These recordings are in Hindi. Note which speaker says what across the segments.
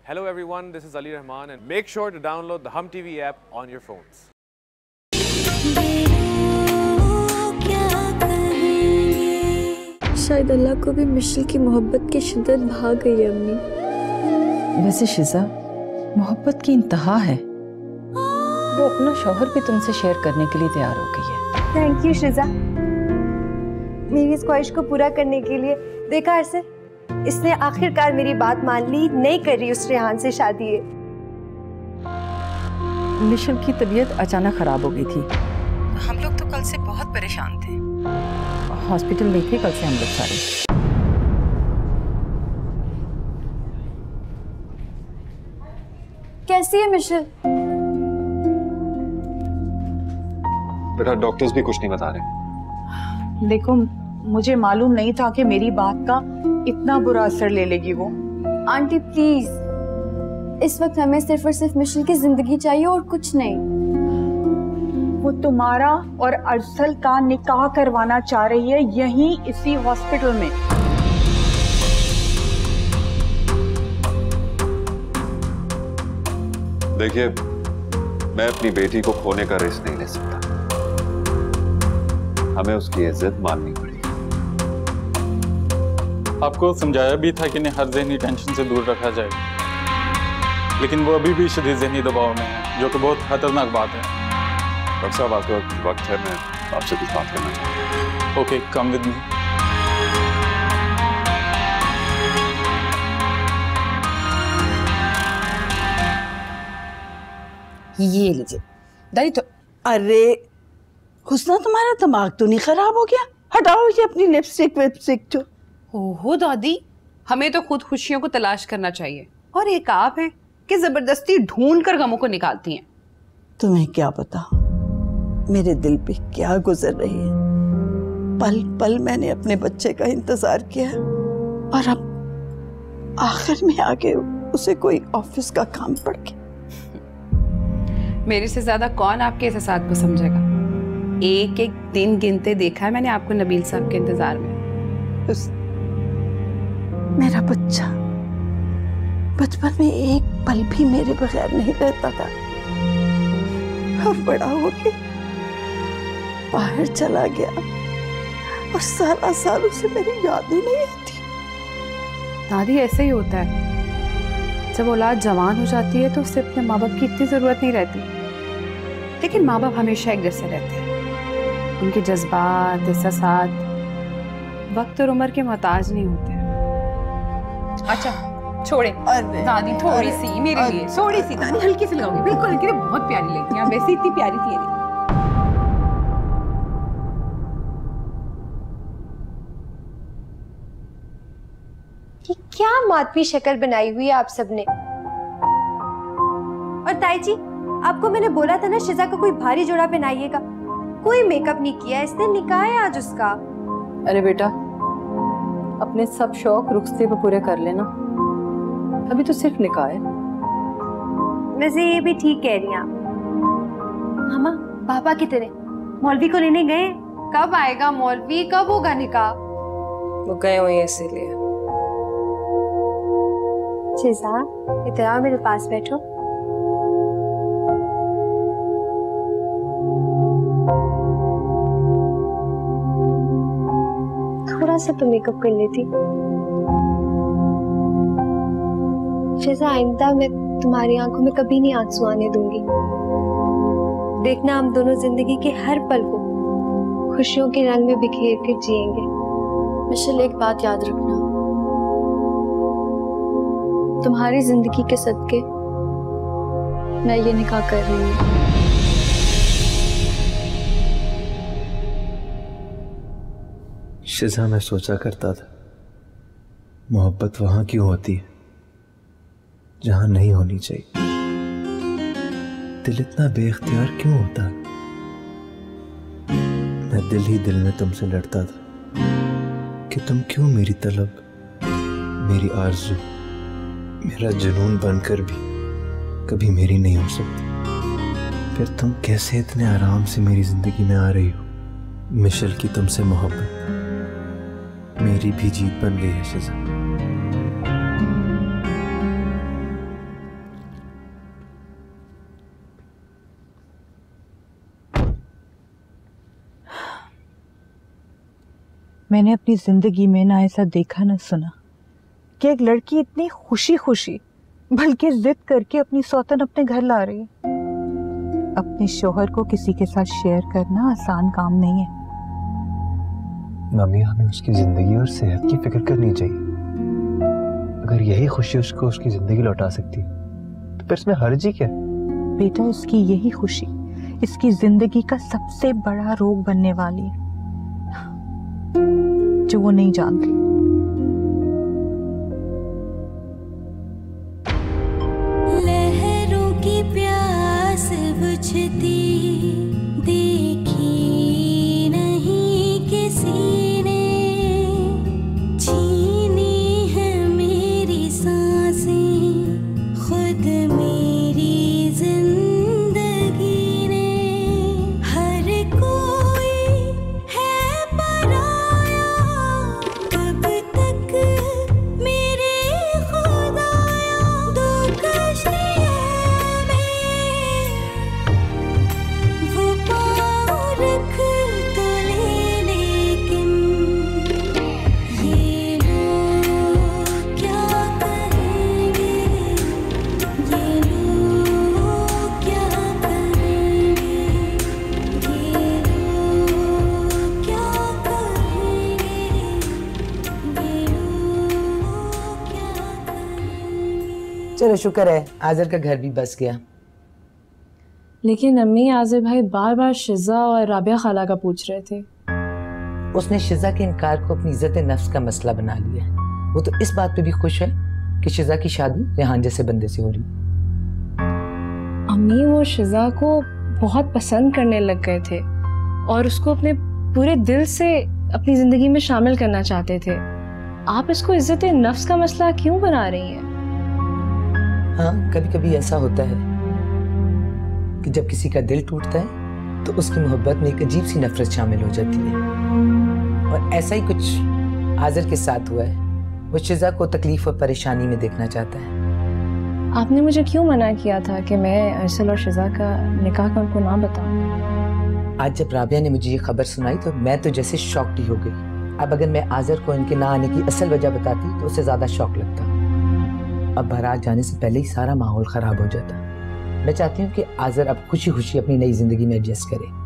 Speaker 1: Hello everyone, this is Ali Rahman and make sure to download the Hum TV app on your phones.
Speaker 2: शायद अल्लाह को भी मिशेल की मोहब्बत की शिद्दत भा गई है अम्मी।
Speaker 3: वैसे शिजा, मोहब्बत की इंतहा है। वो अपना शौहर भी तुमसे शेयर करने के लिए तैयार हो गई है।
Speaker 4: थैंक यू शिजा, मेरी इस ख्वाहिश को पूरा करने के लिए। देखा अरसद, इसने आखिरकार मेरी बात मान ली, नहीं कर रही उस रेहान से शादी है।
Speaker 3: मिशेल की तबीयत अचानक खराब हो गई थी। हम लोग तो कल से बहुत परेशान थे। हॉस्पिटल में थे कल से हम लोग सारे।
Speaker 2: कैसी है मिशेल?
Speaker 5: बेटा डॉक्टर्स भी कुछ नहीं बता रहे।
Speaker 6: देखो, मुझे मालूम नहीं था कि मेरी बात का इतना बुरा असर ले लेगी वो।
Speaker 2: आंटी प्लीज, इस वक्त हमें सिर्फ और सिर्फ मिशेल की जिंदगी चाहिए और कुछ नहीं।
Speaker 6: वो तुम्हारा और अरसल का निकाह करवाना चाह रही है यहीं इसी हॉस्पिटल में।
Speaker 5: देखिए, मैं अपनी बेटी को खोने का रिस्क नहीं ले सकता। हमें उसकी इज्जत माननी पड़ेगी।
Speaker 7: आपको समझाया भी था कि इन्हें हर ज़हनी टेंशन से दूर रखा जाए, लेकिन वो अभी भी शदीद ज़हनी दबाव में है, जो कि बहुत खतरनाक बात है।
Speaker 5: डॉक्टर साहब, आपका वक्त है, मैं आपसे कुछ बात करना चाहता हूँ।
Speaker 7: Okay, come with me.
Speaker 8: ये लीजिए दादी। तो अरे हुस्ना, तुम्हारा दिमाग तो नहीं खराब हो गया? हटाओ ये अपनी लिपस्टिक विपस्टिक तो।
Speaker 9: ओहो दादी, हमें तो खुद खुशियों को तलाश करना चाहिए, और एक आप हैं कि जबरदस्ती ढूंढ कर गमों को निकालती हैं।
Speaker 8: तुम्हें क्या पता मेरे दिल पे क्या गुजर रही है। पल पल मैंने अपने बच्चे का इंतजार किया और अब आखिर में आके उसे कोई ऑफिस का काम पड़ गया।
Speaker 9: मेरे से ज्यादा कौन आपके एहसास को समझेगा। एक एक दिन गिनते देखा है मैंने आपको नबील साहब के इंतजार में।
Speaker 8: मेरा बच्चा बचपन में एक पल भी मेरे बगैर नहीं रहता था, और बड़ा होके बाहर चला गया और सारा साल उसे मेरी याद ही नहीं आती।
Speaker 9: दादी, ऐसे ही होता है, जब औलाद जवान हो जाती है तो उससे अपने माँ बाप की इतनी जरूरत नहीं रहती, लेकिन माँ बाप हमेशा एक जैसे रहते हैं। उनके जज्बात, एहसासात वक्त और उम्र के मोहताज नहीं होते। अच्छा छोड़े दादी, थोड़ी सी मेरे लिए, थोड़ी सी दादी, हल्की सी लगाऊंगी, बिल्कुल हल्की। बहुत प्यारी लगती है, वैसे इतनी प्यारी थी ये।
Speaker 4: क्या मातमी शक्ल बनाई हुई है आप सबने। और ताई जी, आपको मैंने बोला था ना शिजा को कोई भारी जोड़ा पहनाइएगा। कोई मेकअप नहीं किया, इसने निकाह है आज उसका।
Speaker 3: अरे बेटा, अपने सब शौक रुखसते पे पूरे कर लेना, अभी तो सिर्फ निकाह है।
Speaker 4: वैसे ये भी ठीक कह रही हैं आप। मामा, पापा कितने मौलवी को लेने गए? कब आएगा मौलवी, कब होगा निकाह?
Speaker 9: वो गए हुए इसीलिए।
Speaker 4: शिजा, इधर आओ, मेरे पास बैठो। थोड़ा सा तो मेकअप कर लेती। शिजा, आइंदा मैं तुम्हारी आंखों में कभी नहीं आंसू आने दूंगी। देखना, हम दोनों जिंदगी के हर पल को खुशियों के रंग में बिखेर कर जिएंगे।
Speaker 2: मिशेल, एक बात याद रखना, तुम्हारी जिंदगी के सदके मैं ये निकाह कर रही हूँ।
Speaker 10: शिजा, मैं सोचा करता था मोहब्बत वहां क्यों होती है जहां नहीं होनी चाहिए। दिल इतना बेइख्तियार क्यों होता है। मैं दिल ही दिल में तुमसे लड़ता था कि तुम क्यों मेरी तलब, मेरी आरज़ू, मेरा जुनून बनकर भी कभी मेरी नहीं हो सकती। फिर तुम कैसे इतने आराम से मेरी जिंदगी में आ रही हो। मिशेल की तुमसे मोहब्बत मेरी भी जीत बन गई है शिजा।
Speaker 6: मैंने अपनी जिंदगी में ना ऐसा देखा ना सुना कि एक लड़की इतनी खुशी खुशी बल्कि जिद करके अपनी सौतन अपने घर ला रही है। अपने शोहर को किसी के साथ शेयर करना आसान काम नहीं है।
Speaker 10: मम्मी, हमें उसकी जिंदगी और सेहत की फिक्र करनी चाहिए। अगर यही खुशी उसको उसकी जिंदगी लौटा सकती तो फिर इसमें हर्ज ही क्या?
Speaker 6: बेटा, इसकी यही खुशी इसकी जिंदगी का सबसे बड़ा रोग बनने वाली है, जो वो नहीं जानती।
Speaker 11: लहरों की प्यास बुझती देखी नहीं किसी ने, छीनी है मेरी सांसें खुद मेरी जिंदगी ने। हर कोई है पराया, कब तक मेरे खुदाया। दो कश्तियों में वो पाँव रख तो ले, लेकिन ये लोग क्या करेंगे, ये लोग क्या करेंगे, ये लोग क्या करेंगे, ये लोग क्या करेंगे।
Speaker 12: चलो शुक्र है आज़र का घर भी बस गया।
Speaker 13: लेकिन अम्मी, आज़िर भाई बार बार शिज़ा और राबिया खाला का पूछ रहे थे।
Speaker 12: उसने शिजा के इनकार को अपनी इज्जत नफ्स का मसला बना लिया है। वो तो इस बात पे भी खुश है कि शिजा की शादी रेहान जैसे बंदे से हो रही।
Speaker 13: अम्मी, वो शिज़ा को बहुत पसंद करने लग गए थे और उसको अपने पूरे दिल से अपनी ज़िंदगी में शामिल करना चाहते थे। आप इसको इज्जत नफ्स का मसला क्यों बना रही हैं?
Speaker 12: हाँ, कभी कभी ऐसा होता है कि जब किसी का दिल टूटता है तो उसकी मोहब्बत में एक अजीब सी नफरत शामिल हो जाती है, और ऐसा ही कुछ आज़र के साथ हुआ है। वो शिजा को तकलीफ और परेशानी में देखना चाहता है।
Speaker 13: आपने मुझे क्यों मना किया था कि मैं अरसल और शिजा का निकाह का उनको ना बताऊं?
Speaker 12: आज जब राबिया ने मुझे ये खबर सुनाई तो मैं तो जैसे शॉक्ड ही हो गई। अब अगर मैं आज़र को इनके ना आने की असल वजह बताती तो उसे ज़्यादा शौक लगता। अब बारात जाने से पहले ही सारा माहौल ख़राब हो जाता। मैं चाहती हूँ कि आज़र अब खुशी खुशी अपनी नई ज़िंदगी में एडजस्ट करे।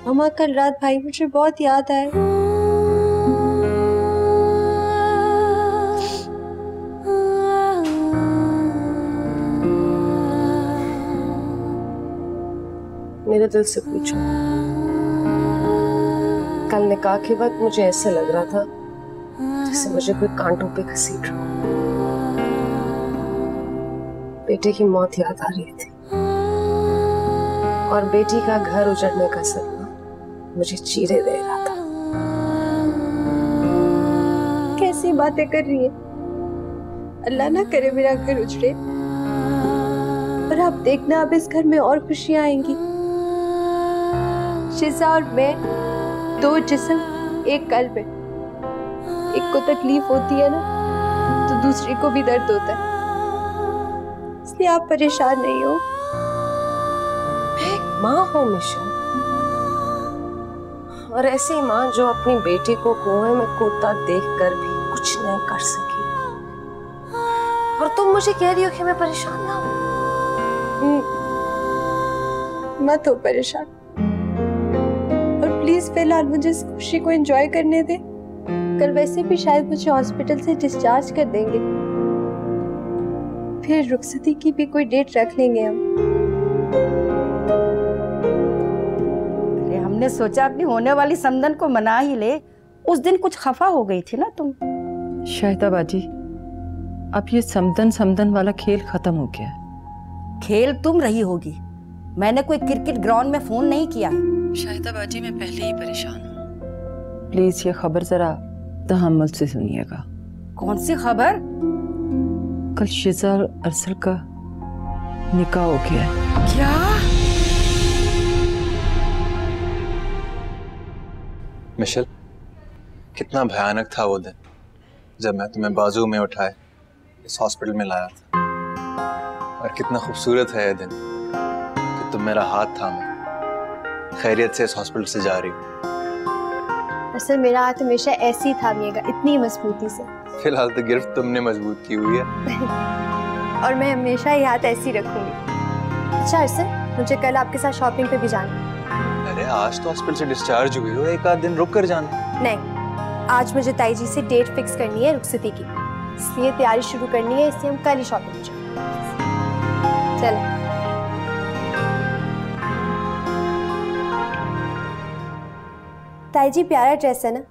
Speaker 4: मम्मा, कल रात भाई मुझे बहुत याद आए।
Speaker 14: मेरे दिल से पूछो, कल निकाह के वक्त मुझे ऐसे लग रहा था जैसे मुझे कोई कांटों पे घसीट रहा हो। बेटे की मौत याद आ रही थी और बेटी का घर उजड़ने का सपना मुझे चीरे दे रहा था।
Speaker 4: कैसी बातें कर रही है? अल्लाह ना करे मेरा घर उजड़े। और आप देखना, अब इस घर में और खुशियां आएंगी। शिजा और मैं दो जिस्म एक कल्ब है। एक को तकलीफ होती है ना तो दूसरे को भी दर्द होता है, इसलिए आप परेशान नहीं हो।
Speaker 14: मैं एक माँ हूँ मिशा, और ऐसी माँ जो अपनी बेटी को कुएं में कूदता देखकर भी कुछ नहीं कर सकी, और तुम मुझे कह रही हो कि मैं परेशान ना हूँ।
Speaker 4: मत हो परेशान, और प्लीज फिलहाल मुझे इस खुशी को एंजॉय करने दे। कल वैसे भी शायद मुझे हॉस्पिटल से डिस्चार्ज कर देंगे, फिर रुखसती की भी कोई डेट रख लेंगे हम।
Speaker 15: हमने सोचा अपनी होने वाली समदन को मना ही ले। उस दिन कुछ खफा हो गई थी ना तुम।
Speaker 3: शाहिदा बाजी, अब ये समदन वाला खेल खत्म हो गया है।
Speaker 15: खेल तुम रही होगी, मैंने कोई क्रिकेट ग्राउंड में फोन नहीं किया है।
Speaker 3: शाहिदा बाजी, मैं पहले ही परेशान हूँ। प्लीज ये खबर जरा तहम्मुल से सुनिएगा।
Speaker 15: कौन सी खबर?
Speaker 3: कल शिजा और अरसल का निकाह हो गया है।
Speaker 15: क्या?
Speaker 10: मिशेल, कितना भयानक था वो दिन जब मैं तुम्हें बाजू में उठाए इस हॉस्पिटल में लाया था, और कितना खूबसूरत है ये दिन कि तुम मेरा हाथ थामे खैरियत से इस हॉस्पिटल से जा रही हो।
Speaker 4: असल मेरा हाथ हमेशा ऐसे ही थामिएगा, इतनी मजबूती से।
Speaker 10: फिलहाल तो गिरफ्त तुमने मजबूत की हुई है।
Speaker 4: और मैं हमेशा ये हाथ ऐसे ही रखूंगी। अच्छा अरसल, मुझे कल आपके साथ शॉपिंग पे भी जाना है।
Speaker 10: अरे आज तो हॉस्पिटल से डिस्चार्ज हुई हो, एक आध दिन रुक कर जाना।
Speaker 4: नहीं, आज मुझे ताई जी से डेट फिक्स करनी है रुखसती की, इसलिए तैयारी शुरू करनी है, इसलिए हम कल ही शॉपिंग जाएंगे। चलो। ताई जी प्यारा ड्रेस है ना?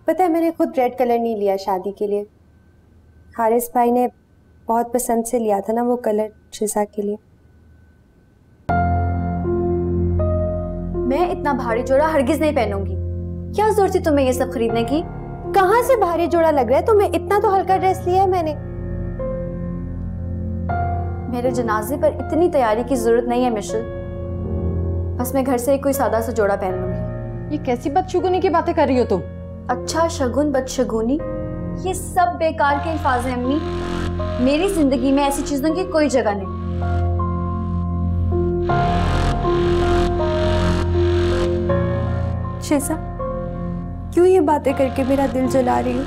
Speaker 4: पता है मैंने खुद रेड कलर नहीं लिया शादी के लिए, हारिस भाई ने बहुत पसंद से लिया था ना वो कलर शिजा के लिए। मैं इतना भारी जोड़ा हरगिज नहीं पहनूंगी। क्या जरूरत थी तुम्हें ये सब खरीदने की? कहाँ से भारी जोड़ा लग रहा है तुम्हें? इतना तो हल्का ड्रेस लिया है मैंने। मेरे जनाजे पर इतनी तैयारी की जरूरत नहीं है मिशेल, बस मैं घर से एक कोई सादा सा जोड़ा पहन लूंगी।
Speaker 3: ये कैसी बदशगुनी की बातें कर रही हो तुम?
Speaker 2: अच्छा शगुन बदशगुनी, ये सब बेकार के अल्फाज हैं अम्मी। मेरी जिंदगी में ऐसी चीजों की कोई जगह नहीं।
Speaker 4: शिजा, क्यों ये बातें करके मेरा दिल जला रही हूँ?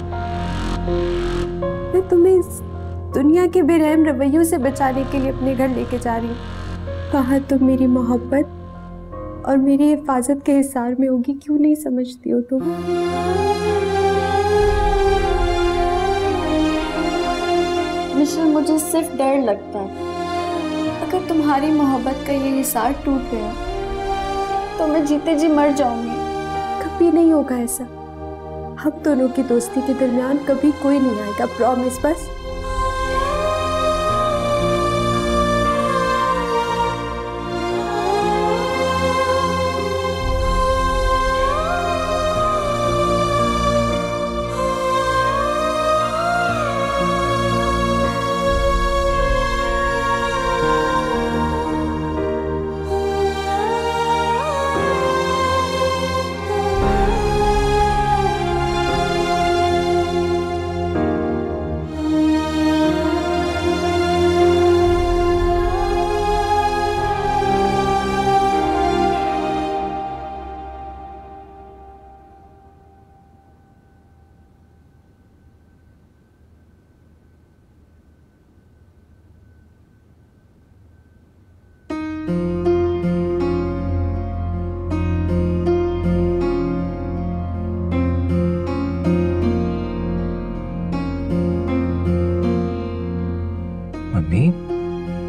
Speaker 4: मैं तुम्हें इस दुनिया के बेरहम रवैयों से बचाने के लिए अपने घर लेके जा रही हूँ। कहाँ तुम मेरी मोहब्बत और मेरी हिफाजत के हिसार में होगी, क्यों नहीं समझती हो तुम?
Speaker 2: मिशेल, मुझे सिर्फ डर लगता है अगर तुम्हारी मोहब्बत का ये हिसार टूट गया तो मैं जीते जी मर जाऊंगी।
Speaker 4: कभी नहीं होगा ऐसा, हम दोनों की दोस्ती के दरमियान कभी कोई नहीं आएगा, प्रॉमिस। बस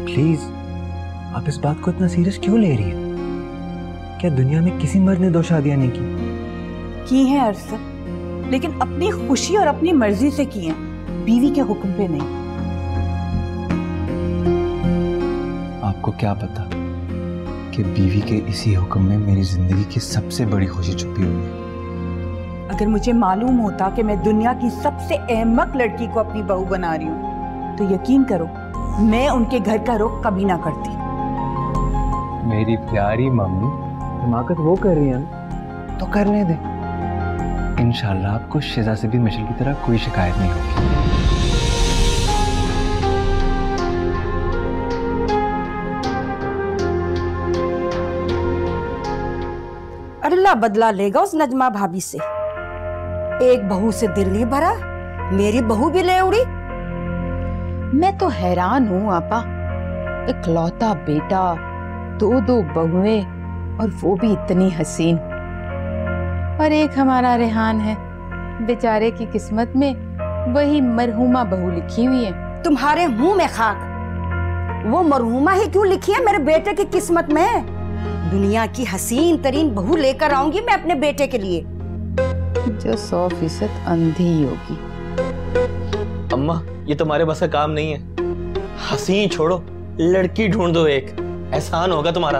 Speaker 10: प्लीज, आप इस बात को इतना सीरियस क्यों ले रही है? क्या दुनिया में किसी मर्द ने 2 शादियां नहीं
Speaker 6: की हैं अरसल, लेकिन अपनी खुशी और अपनी मर्जी से की हैं, बीवी के हुक्म पे नहीं।
Speaker 10: आपको क्या पता कि बीवी के इसी हुक्म में मेरी जिंदगी की सबसे बड़ी खुशी छुपी हुई है।
Speaker 6: अगर मुझे मालूम होता कि मैं दुनिया की सबसे अहमक लड़की को अपनी बहू बना रही हूँ तो यकीन करो मैं उनके घर का रुख कभी ना करती।
Speaker 10: मेरी प्यारी मम्मी, हिमाकत वो कर रही है तो करने दे। इंशाल्लाह आपको शिजा से भी मिशेल की तरह कोई शिकायत नहीं होगी।
Speaker 15: अल्लाह बदला लेगा उस नजमा भाभी से। एक बहू से दिल नहीं भरा, मेरी बहू भी ले उड़ी।
Speaker 3: मैं तो हैरान हूँ आपा, इकलौता बेटा, 2 बहुएं, और वो भी इतनी हसीन। और एक हमारा रेहान है, बेचारे की किस्मत में वही मरहूमा बहू लिखी हुई है।
Speaker 15: तुम्हारे मुंह में खाक, वो मरहूमा ही क्यों लिखी है मेरे बेटे की किस्मत में? दुनिया की हसीन तरीन बहू लेकर आऊंगी मैं अपने बेटे के लिए,
Speaker 3: जो 100% अंधी होगी।
Speaker 16: अम्मा ये तुम्हारे बस का काम नहीं है। हसीन छोड़ो, लड़की ढूंढ दो एक, एहसान होगा तुम्हारा।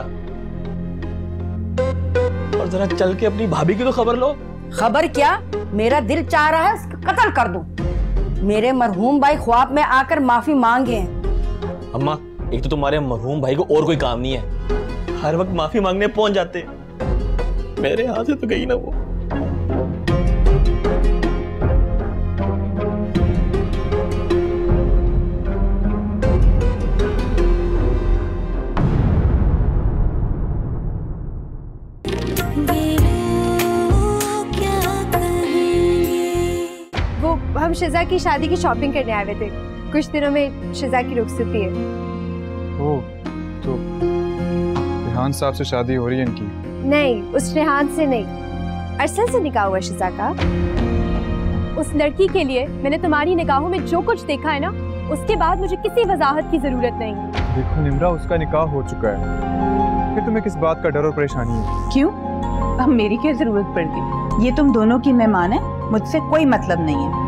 Speaker 16: और जरा चल के अपनी भाभी की तो खबर लो।
Speaker 15: खबर क्या, मेरा दिल चाह रहा है उसका कत्ल कर दूं। मेरे मरहूम भाई ख्वाब में आकर माफी मांगे हैं।
Speaker 16: अम्मा एक तो तुम्हारे मरहूम भाई को और कोई काम नहीं है, हर वक्त माफी मांगने पहुंच जाते हैं। मेरे हाथ से तो गई ना वो।
Speaker 4: हम शिजा की शादी की शॉपिंग करने आए थे। कुछ दिनों में शिजा की रुखसती है।
Speaker 17: ओह, तो रेहान साहब से शादी हो रही है इनकी?
Speaker 4: नहीं, उस रेहान से नहीं, अरसल से निकाह हुआ शिजा का। उस लड़की के लिए मैंने तुम्हारी निगाहों में जो कुछ देखा है ना, उसके बाद मुझे किसी वजाहत की जरूरत नहीं।
Speaker 17: देखो निम्रा, उसका निकाह हो चुका है, फिर तुम्हें किस बात का डर और परेशानी है?
Speaker 6: क्यों? अब मेरी क्या जरूरत पड़ गई? ये तुम दोनों की मेहमान है, मुझसे कोई मतलब नहीं है।